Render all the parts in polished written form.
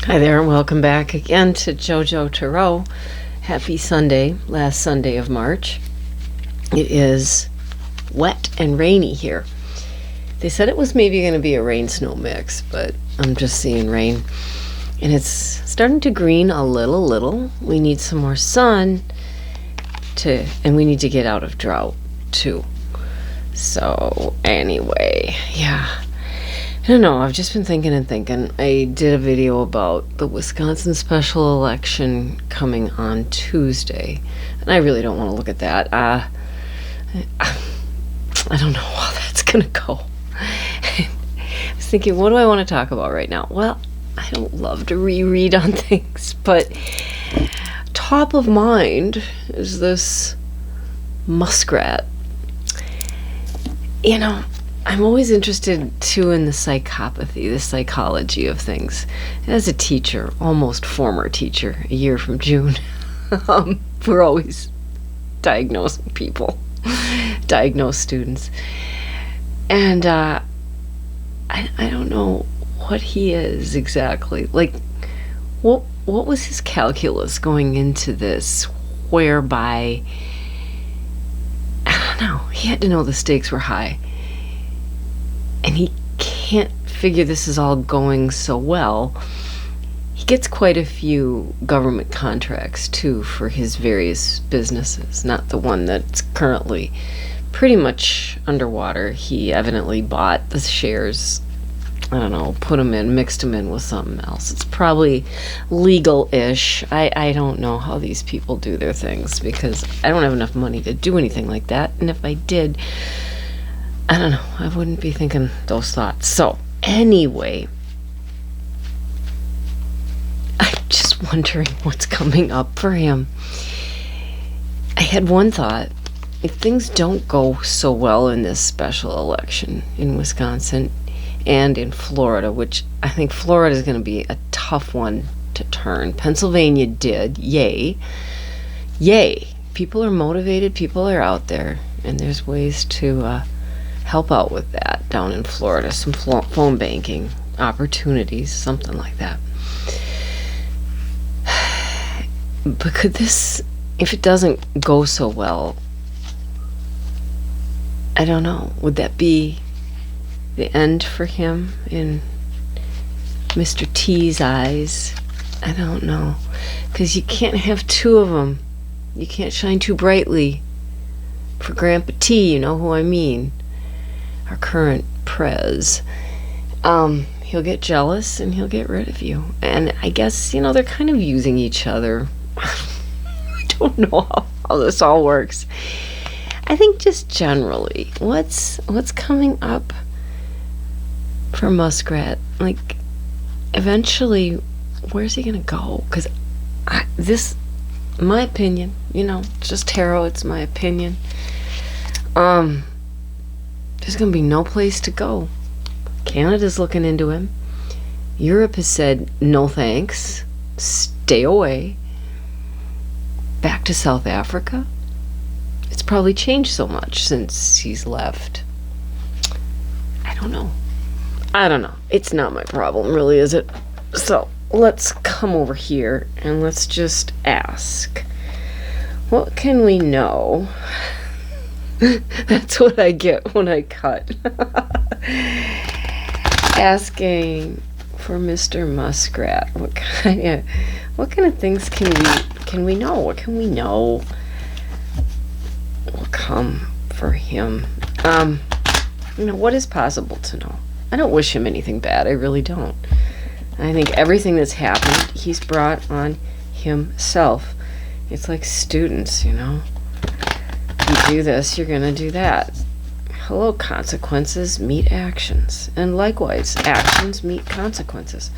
Hi there, and welcome back again to JoJo Tarot. Happy Sunday, last Sunday of March. It is wet and rainy here. They said it was maybe going to be a rain-snow mix, but I'm just seeing rain. And it's starting to green a little. We need some more sun, and we need to get out of drought, too. So, anyway, yeah. I don't know, I've just been thinking. I did a video about the Wisconsin special election coming on Tuesday, and I really don't want to look at that. I don't know how that's going to go. I was thinking, what do I want to talk about right now? Well, I don't love to reread on things, but top of mind is this muskrat. You know, I'm always interested, too, in the psychopathy, the psychology of things. As a teacher, almost former teacher, a year from June, we're always diagnosing people, diagnose students. And I don't know what he is exactly. Like, what was his calculus going into this, whereby, I don't know, he had to know the stakes were high. And he can't figure this is all going so well. He gets quite a few government contracts, too, for his various businesses. Not the one that's currently pretty much underwater. He evidently bought the shares, I don't know, mixed them in with something else. It's probably legal-ish. I don't know how these people do their things, because I don't have enough money to do anything like that. And if I did, I don't know, I wouldn't be thinking those thoughts. So, anyway, I'm just wondering what's coming up for him. I had one thought. If things don't go so well in this special election in Wisconsin and in Florida, which I think Florida is going to be a tough one to turn. Pennsylvania did. Yay. Yay. People are motivated. People are out there. And there's ways to help out with that down in Florida. Some phone banking opportunities, something like that. But could this, if it doesn't go so well, I don't know, would that be the end for him in Mr. T's eyes? I don't know. Because you can't have two of them. You can't shine too brightly. For Grandpa T, you know who I mean. Our current prez. He'll get jealous and he'll get rid of you. And I guess, they're kind of using each other. I don't know how this all works. I think just generally, what's coming up for Muskrat? Like, eventually, where's he gonna go? Because my opinion, it's just tarot, it's my opinion. There's gonna be no place to go. Canada's looking into him. Europe has said, no thanks, stay away. Back to South Africa. It's probably changed so much since he's left. I don't know. It's not my problem, really, is it? So, let's come over here and let's just ask. What can we know? That's what I get when I cut. Asking for Mr. Muskrat. What kind of things can we know? What can we know will come for him? What is possible to know? I don't wish him anything bad. I really don't. I think everything that's happened, he's brought on himself. It's like students, You do this, you're gonna do that. Hello, consequences meet actions. And likewise, actions meet consequences.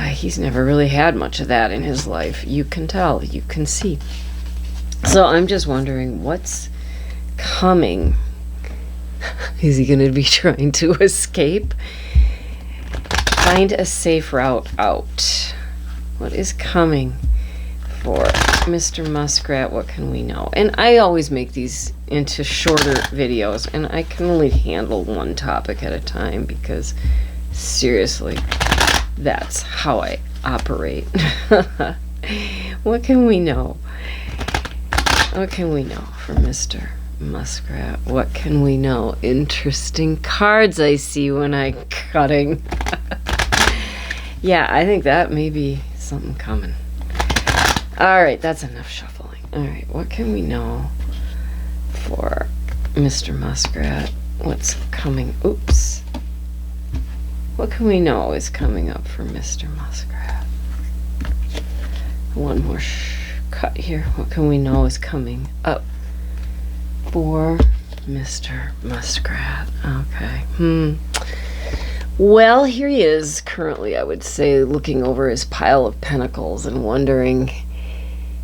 He's never really had much of that in his life. You can tell, you can see. So I'm just wondering what's coming. Is he gonna be trying to escape? Find a safe route out. What is coming for Mr. Muskrat? What can we know? And I always make these into shorter videos, and I can only handle one topic at a time because seriously, That's how I operate. What can we know? What can we know from Mr. Muskrat? What can we know? Interesting cards I see when I cutting. Yeah, I think that may be something coming. All right, that's enough shuffling. All right, what can we know for Mr. Muskrat? What's coming? Oops. What can we know is coming up for Mr. Muskrat? One more cut here. What can we know is coming up for Mr. Muskrat? Okay. Well, here he is currently, I would say, looking over his pile of pentacles and wondering,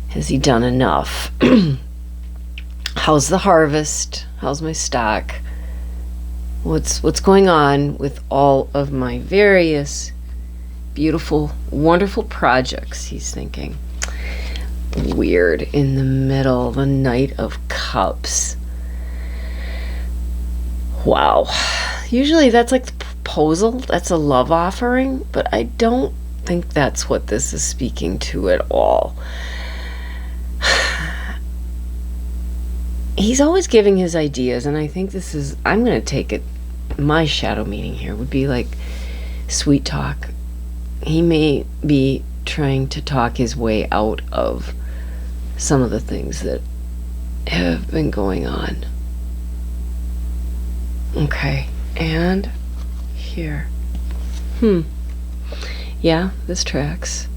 has he done enough? How's the harvest? How's my stock? What's going on with all of my various beautiful, wonderful projects, he's thinking. Weird in the middle, the Knight of Cups. Wow. Usually that's like the proposal, that's a love offering, but I don't think that's what this is speaking to at all. He's always giving his ideas, and I think this is, I'm going to take it, my shadow meaning here would be like sweet talk. He may be trying to talk his way out of some of the things that have been going on. Okay, and here. Yeah, this tracks.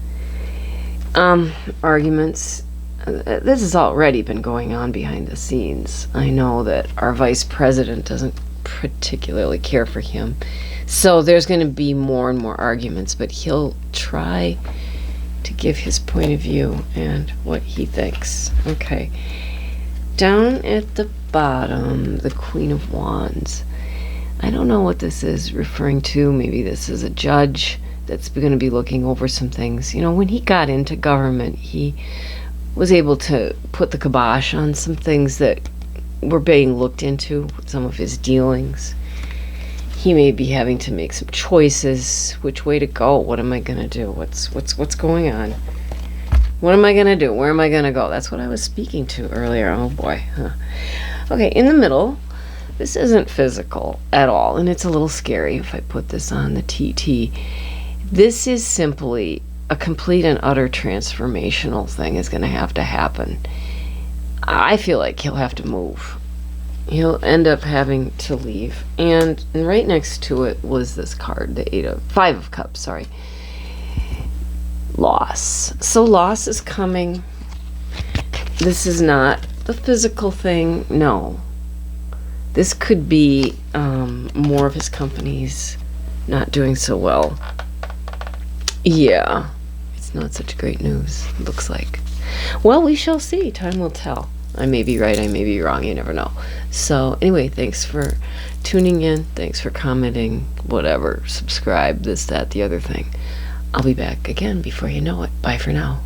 Arguments. This has already been going on behind the scenes. I know that our vice president doesn't particularly care for him. So there's going to be more and more arguments, but he'll try to give his point of view and what he thinks. Okay. Down at the bottom, the Queen of Wands. I don't know what this is referring to. Maybe this is a judge that's going to be looking over some things. You know, when he got into government, he was able to put the kibosh on some things that were being looked into, some of his dealings. He may be having to make some choices. Which way to go? What am I going to do? What's going on? What am I going to do? Where am I going to go? That's what I was speaking to earlier. Oh boy. Okay, in the middle, this isn't physical at all, and it's a little scary if I put this on the TT. This is simply a complete and utter transformational thing is going to happen. I feel like he'll have to move. He'll end up having to leave. And right next to it was this card, the Five of Cups, sorry. Loss. So loss is coming. This is not the physical thing. No. This could be more of his companies not doing so well. Yeah. It's not such great news, it looks like. Well, we shall see. Time will tell. I may be right, I may be wrong, you never know. So anyway, thanks for tuning in. Thanks for commenting, whatever. Subscribe, this, that, the other thing. I'll be back again before you know it. Bye for now.